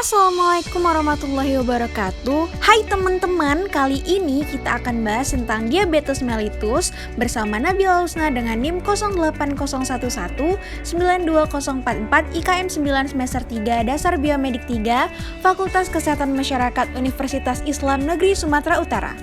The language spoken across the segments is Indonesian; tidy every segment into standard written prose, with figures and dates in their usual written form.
Assalamualaikum warahmatullahi wabarakatuh. Hai teman-teman, kali ini kita akan bahas tentang diabetes mellitus bersama Nabila Husna dengan NIM 08011 92044 IKM 9 semester 3 Dasar Biomedik 3 Fakultas Kesehatan Masyarakat Universitas Islam Negeri Sumatera Utara.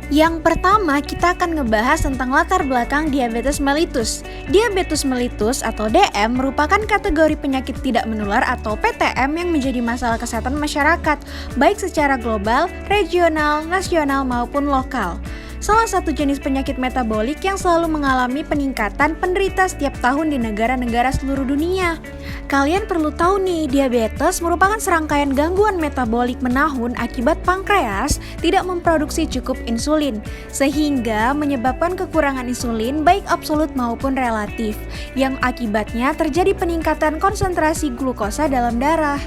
Yang pertama, kita akan ngebahas tentang latar belakang diabetes mellitus. Diabetes mellitus atau DM merupakan kategori penyakit tidak menular atau PTM yang menjadi masalah kesehatan masyarakat, baik secara global, regional, nasional maupun lokal. Salah satu jenis penyakit metabolik yang selalu mengalami peningkatan penderita setiap tahun di negara-negara seluruh dunia. Kalian perlu tahu nih, diabetes merupakan serangkaian gangguan metabolik menahun akibat pankreas tidak memproduksi cukup insulin, sehingga menyebabkan kekurangan insulin baik absolut maupun relatif, yang akibatnya terjadi peningkatan konsentrasi glukosa dalam darah.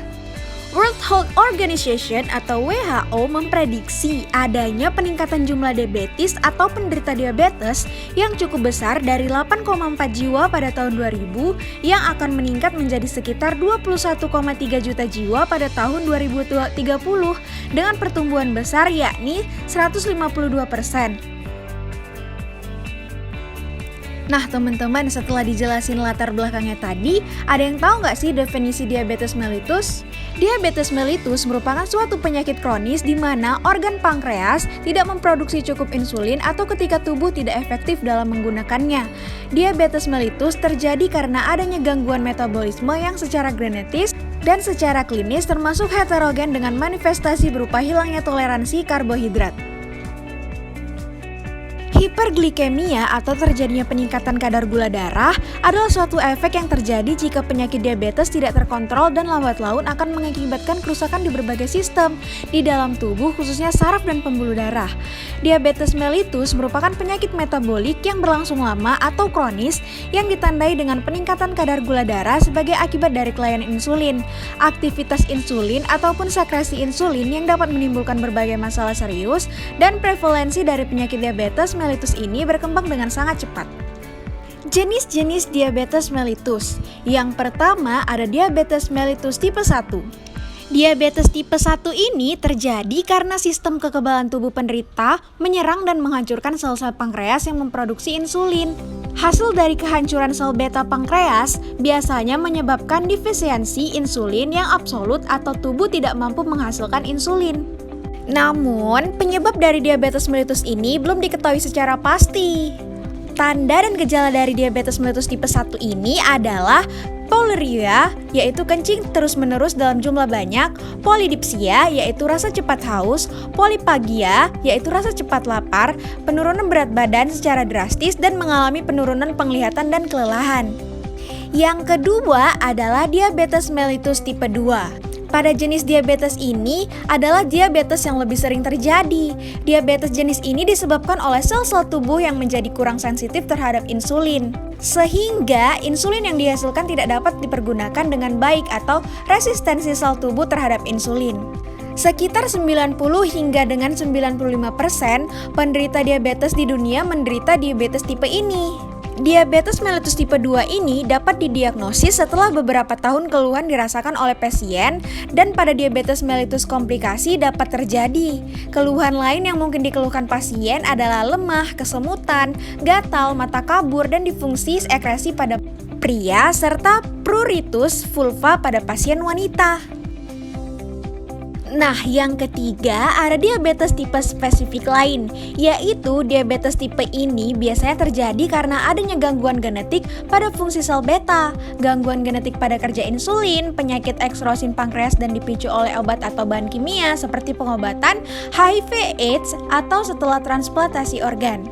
World Health Organization atau WHO memprediksi adanya peningkatan jumlah diabetes atau penderita diabetes yang cukup besar dari 8,4 jiwa pada tahun 2000 yang akan meningkat menjadi sekitar 21,3 juta jiwa pada tahun 2030 dengan pertumbuhan besar yakni 152%. Nah teman-teman, setelah dijelasin latar belakangnya tadi, ada yang tahu nggak sih definisi diabetes mellitus? Diabetes mellitus merupakan suatu penyakit kronis di mana organ pankreas tidak memproduksi cukup insulin atau ketika tubuh tidak efektif dalam menggunakannya. Diabetes mellitus terjadi karena adanya gangguan metabolisme yang secara genetis dan secara klinis termasuk heterogen dengan manifestasi berupa hilangnya toleransi karbohidrat. Hiperglikemia atau terjadinya peningkatan kadar gula darah adalah suatu efek yang terjadi jika penyakit diabetes tidak terkontrol dan lambat laun akan mengakibatkan kerusakan di berbagai sistem di dalam tubuh, khususnya saraf dan pembuluh darah. Diabetes mellitus merupakan penyakit metabolik yang berlangsung lama atau kronis yang ditandai dengan peningkatan kadar gula darah sebagai akibat dari kelainan insulin, aktivitas insulin ataupun sekresi insulin yang dapat menimbulkan berbagai masalah serius, dan prevalensi dari penyakit diabetes mellitus ini berkembang dengan sangat cepat. Jenis-jenis diabetes mellitus. Yang pertama ada diabetes mellitus tipe 1. Diabetes tipe 1 ini terjadi karena sistem kekebalan tubuh penderita menyerang dan menghancurkan sel-sel pankreas yang memproduksi insulin. Hasil dari kehancuran sel beta pankreas biasanya menyebabkan defisiensi insulin yang absolut atau tubuh tidak mampu menghasilkan insulin. Namun, penyebab dari diabetes mellitus ini belum diketahui secara pasti. Tanda dan gejala dari diabetes mellitus tipe 1 ini adalah poliuria, yaitu kencing terus-menerus dalam jumlah banyak, polidipsia, yaitu rasa cepat haus, polipagia, yaitu rasa cepat lapar, penurunan berat badan secara drastis, dan mengalami penurunan penglihatan dan kelelahan. Yang kedua adalah diabetes mellitus tipe 2. Pada jenis diabetes ini adalah diabetes yang lebih sering terjadi. Diabetes jenis ini disebabkan oleh sel-sel tubuh yang menjadi kurang sensitif terhadap insulin, sehingga insulin yang dihasilkan tidak dapat dipergunakan dengan baik atau resistensi sel tubuh terhadap insulin. Sekitar 90 hingga dengan 95% penderita diabetes di dunia menderita diabetes tipe ini. Diabetes mellitus tipe 2 ini dapat didiagnosis setelah beberapa tahun keluhan dirasakan oleh pasien, dan pada diabetes mellitus komplikasi dapat terjadi. Keluhan lain yang mungkin dikeluhkan pasien adalah lemah, kesemutan, gatal, mata kabur, dan disfungsi sekresi pada pria serta pruritus vulva pada pasien wanita. Nah, yang ketiga ada diabetes tipe spesifik lain, yaitu diabetes tipe ini biasanya terjadi karena adanya gangguan genetik pada fungsi sel beta, gangguan genetik pada kerja insulin, penyakit ekskrosin pankreas dan dipicu oleh obat atau bahan kimia seperti pengobatan HIV/AIDS atau setelah transplantasi organ.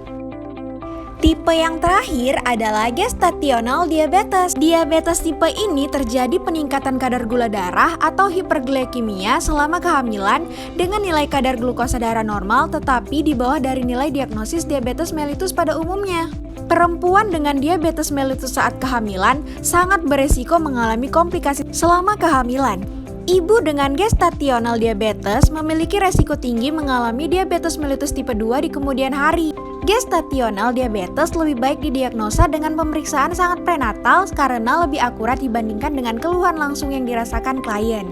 Tipe yang terakhir adalah gestational diabetes. Diabetes tipe ini terjadi peningkatan kadar gula darah atau hiperglikemia selama kehamilan dengan nilai kadar glukosa darah normal tetapi di bawah dari nilai diagnosis diabetes mellitus pada umumnya. Perempuan dengan diabetes mellitus saat kehamilan sangat beresiko mengalami komplikasi selama kehamilan. Ibu dengan gestational diabetes memiliki resiko tinggi mengalami diabetes mellitus tipe 2 di kemudian hari. Gestational diabetes lebih baik didiagnosa dengan pemeriksaan sangat prenatal karena lebih akurat dibandingkan dengan keluhan langsung yang dirasakan klien.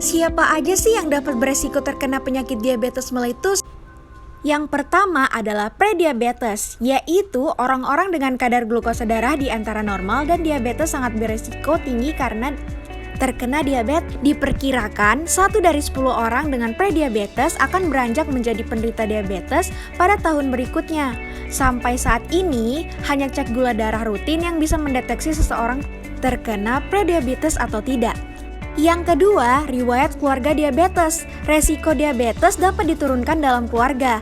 Siapa aja sih yang dapat beresiko terkena penyakit diabetes mellitus? Yang pertama adalah prediabetes, yaitu orang-orang dengan kadar glukosa darah di antara normal dan diabetes sangat beresiko tinggi karena terkena diabetes. Diperkirakan 1 dari 10 orang dengan prediabetes akan beranjak menjadi penderita diabetes pada tahun berikutnya. Sampai saat ini, hanya cek gula darah rutin yang bisa mendeteksi seseorang terkena prediabetes atau tidak. Yang kedua, riwayat keluarga diabetes. Resiko diabetes dapat diturunkan dalam keluarga,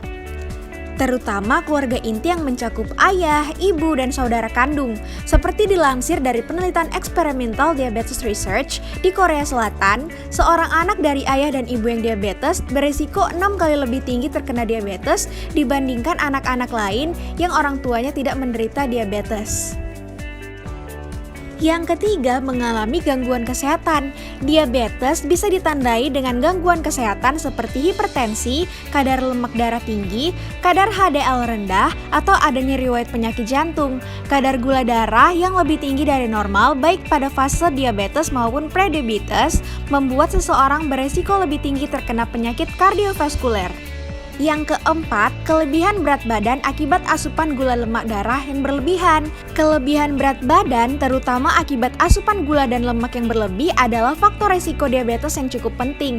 terutama keluarga inti yang mencakup ayah, ibu, dan saudara kandung. Seperti dilansir dari penelitian Experimental Diabetes Research di Korea Selatan, seorang anak dari ayah dan ibu yang diabetes berisiko 6 kali lebih tinggi terkena diabetes dibandingkan anak-anak lain yang orang tuanya tidak menderita diabetes. Yang ketiga, mengalami gangguan kesehatan. Diabetes bisa ditandai dengan gangguan kesehatan seperti hipertensi, kadar lemak darah tinggi, kadar HDL rendah, atau adanya riwayat penyakit jantung. Kadar gula darah yang lebih tinggi dari normal baik pada fase diabetes maupun prediabetes membuat seseorang beresiko lebih tinggi terkena penyakit kardiovaskuler. Yang keempat, kelebihan berat badan akibat asupan gula lemak darah yang berlebihan. Kelebihan berat badan, terutama akibat asupan gula dan lemak yang berlebih, adalah faktor resiko diabetes yang cukup penting.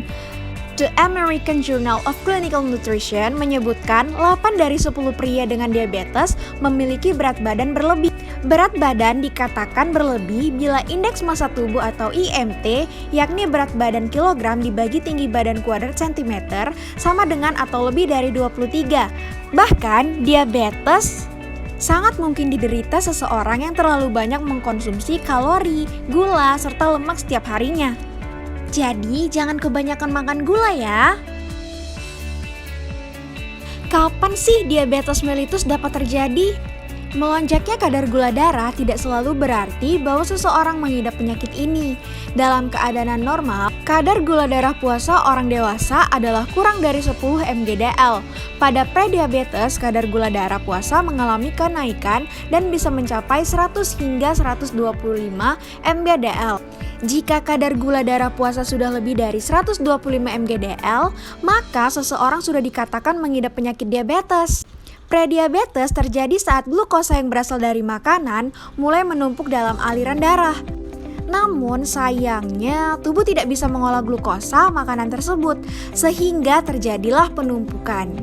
The American Journal of Clinical Nutrition menyebutkan 8 dari 10 pria dengan diabetes memiliki berat badan berlebih. Berat badan dikatakan berlebih bila indeks massa tubuh atau IMT, yakni berat badan kilogram dibagi tinggi badan kuadrat centimeter, sama dengan atau lebih dari 23. Bahkan, diabetes sangat mungkin diderita seseorang yang terlalu banyak mengkonsumsi kalori, gula, serta lemak setiap harinya. Jadi, jangan kebanyakan makan gula ya. Kapan sih diabetes mellitus dapat terjadi? Melonjaknya kadar gula darah tidak selalu berarti bahwa seseorang mengidap penyakit ini. Dalam keadaan normal, kadar gula darah puasa orang dewasa adalah kurang dari 10 mgdl. Pada prediabetes, kadar gula darah puasa mengalami kenaikan dan bisa mencapai 100 hingga 125 mgdl. Jika kadar gula darah puasa sudah lebih dari 125 mgdl, maka seseorang sudah dikatakan mengidap penyakit diabetes. Prediabetes terjadi saat glukosa yang berasal dari makanan mulai menumpuk dalam aliran darah. Namun sayangnya tubuh tidak bisa mengolah glukosa makanan tersebut, sehingga terjadilah penumpukan.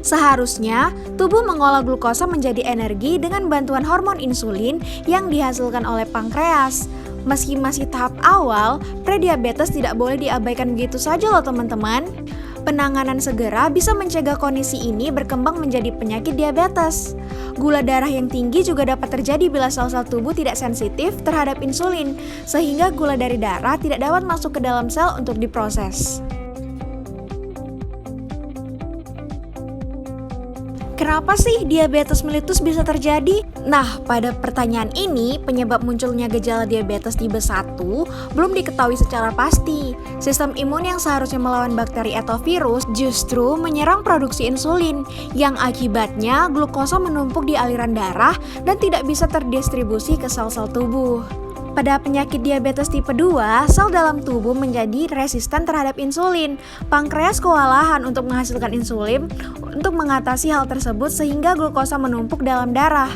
Seharusnya tubuh mengolah glukosa menjadi energi dengan bantuan hormon insulin yang dihasilkan oleh pankreas. Meski masih tahap awal, prediabetes tidak boleh diabaikan begitu saja loh teman-teman. Penanganan segera bisa mencegah kondisi ini berkembang menjadi penyakit diabetes. Gula darah yang tinggi juga dapat terjadi bila sel-sel tubuh tidak sensitif terhadap insulin, sehingga gula dari darah tidak dapat masuk ke dalam sel untuk diproses. Kenapa sih diabetes mellitus bisa terjadi? Nah, pada pertanyaan ini, penyebab munculnya gejala diabetes tipe 1 belum diketahui secara pasti. Sistem imun yang seharusnya melawan bakteri atau virus justru menyerang produksi insulin, yang akibatnya glukosa menumpuk di aliran darah dan tidak bisa terdistribusi ke sel-sel tubuh. Pada penyakit diabetes tipe 2, sel dalam tubuh menjadi resisten terhadap insulin. Pankreas kewalahan untuk menghasilkan insulin untuk mengatasi hal tersebut sehingga glukosa menumpuk dalam darah.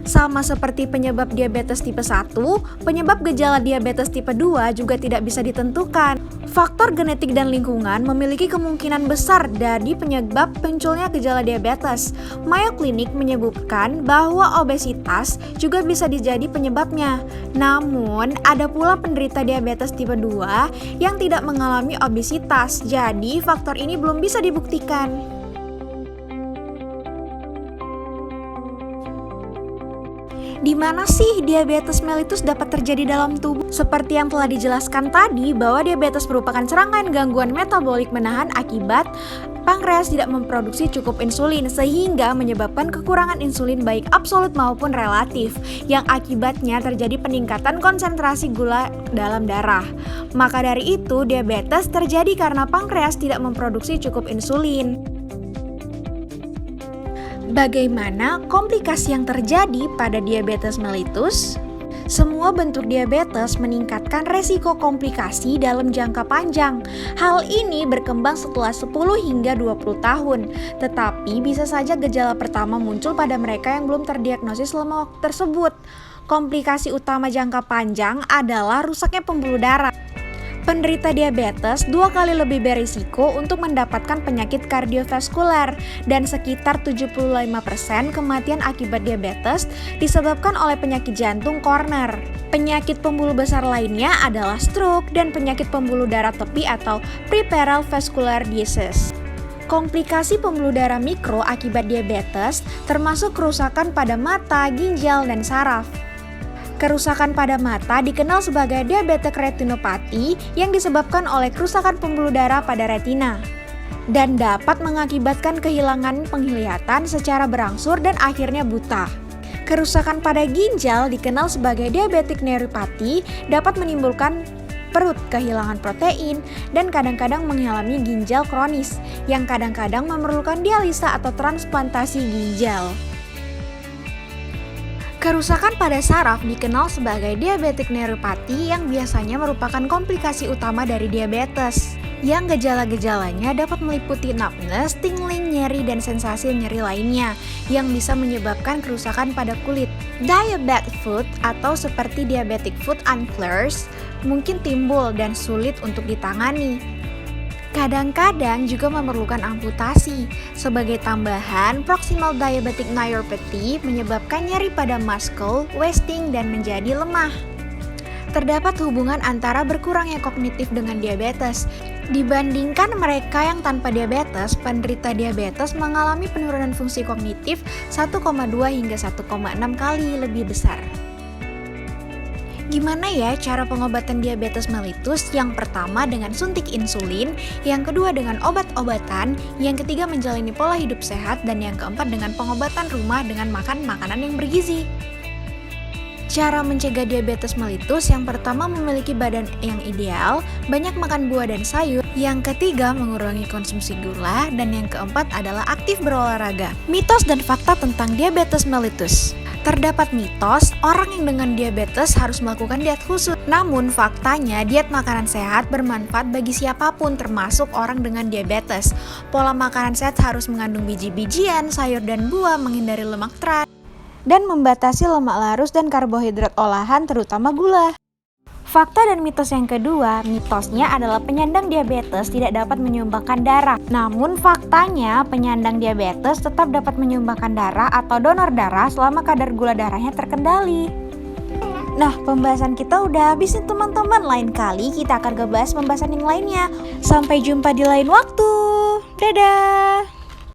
Sama seperti penyebab diabetes tipe 1, penyebab gejala diabetes tipe 2 juga tidak bisa ditentukan. Faktor genetik dan lingkungan memiliki kemungkinan besar dari penyebab munculnya gejala diabetes. Mayo Clinic menyebutkan bahwa obesitas juga bisa jadi penyebabnya. Namun, ada pula penderita diabetes tipe 2 yang tidak mengalami obesitas. Jadi, faktor ini belum bisa dibuktikan. Di mana sih diabetes mellitus dapat terjadi dalam tubuh? Seperti yang telah dijelaskan tadi, bahwa diabetes merupakan serangan gangguan metabolik menahan akibat pankreas tidak memproduksi cukup insulin, sehingga menyebabkan kekurangan insulin baik absolut maupun relatif, yang akibatnya terjadi peningkatan konsentrasi gula dalam darah. Maka dari itu, diabetes terjadi karena pankreas tidak memproduksi cukup insulin. Bagaimana komplikasi yang terjadi pada diabetes mellitus? Semua bentuk diabetes meningkatkan resiko komplikasi dalam jangka panjang. Hal ini berkembang setelah 10 hingga 20 tahun, tetapi bisa saja gejala pertama muncul pada mereka yang belum terdiagnosis selama waktu tersebut. Komplikasi utama jangka panjang adalah rusaknya pembuluh darah. Penderita diabetes 2 kali lebih berisiko untuk mendapatkan penyakit kardiovaskular dan sekitar 75% kematian akibat diabetes disebabkan oleh penyakit jantung koroner. Penyakit pembuluh besar lainnya adalah stroke dan penyakit pembuluh darah tepi atau peripheral vascular disease. Komplikasi pembuluh darah mikro akibat diabetes termasuk kerusakan pada mata, ginjal, dan saraf. Kerusakan pada mata dikenal sebagai diabetic retinopathy yang disebabkan oleh kerusakan pembuluh darah pada retina dan dapat mengakibatkan kehilangan penglihatan secara berangsur dan akhirnya buta. Kerusakan pada ginjal dikenal sebagai diabetic neuropathy dapat menimbulkan perut kehilangan protein dan kadang-kadang mengalami ginjal kronis yang kadang-kadang memerlukan dialisa atau transplantasi ginjal. Kerusakan pada saraf dikenal sebagai diabetic neuropathy yang biasanya merupakan komplikasi utama dari diabetes. Yang gejala-gejalanya dapat meliputi numbness, tingling, nyeri, dan sensasi nyeri lainnya yang bisa menyebabkan kerusakan pada kulit. Diabetic foot atau seperti diabetic foot antlers mungkin timbul dan sulit untuk ditangani. Kadang-kadang juga memerlukan amputasi. Sebagai tambahan, proximal diabetic neuropathy menyebabkan nyeri pada muscle, wasting, dan menjadi lemah. Terdapat hubungan antara berkurangnya kognitif dengan diabetes. Dibandingkan mereka yang tanpa diabetes, penderita diabetes mengalami penurunan fungsi kognitif 1,2 hingga 1,6 kali lebih besar. Gimana ya cara pengobatan diabetes mellitus? Yang pertama dengan suntik insulin, yang kedua dengan obat-obatan, yang ketiga menjalani pola hidup sehat, dan yang keempat dengan pengobatan rumah dengan makan makanan yang bergizi. Cara mencegah diabetes mellitus, yang pertama memiliki badan yang ideal, banyak makan buah dan sayur, yang ketiga mengurangi konsumsi gula, dan yang keempat adalah aktif berolahraga. Mitos dan fakta tentang diabetes mellitus. Terdapat mitos, orang yang dengan diabetes harus melakukan diet khusus. Namun faktanya, diet makanan sehat bermanfaat bagi siapapun termasuk orang dengan diabetes. Pola makanan sehat harus mengandung biji-bijian, sayur dan buah, menghindari lemak trans, dan membatasi lemak larus dan karbohidrat olahan terutama gula. Fakta dan mitos yang kedua, mitosnya adalah penyandang diabetes tidak dapat menyumbangkan darah. Namun faktanya, penyandang diabetes tetap dapat menyumbangkan darah atau donor darah selama kadar gula darahnya terkendali. Nah, pembahasan kita udah habis nih teman-teman. Lain kali kita akan ngebahas pembahasan yang lainnya. Sampai jumpa di lain waktu. Dadah!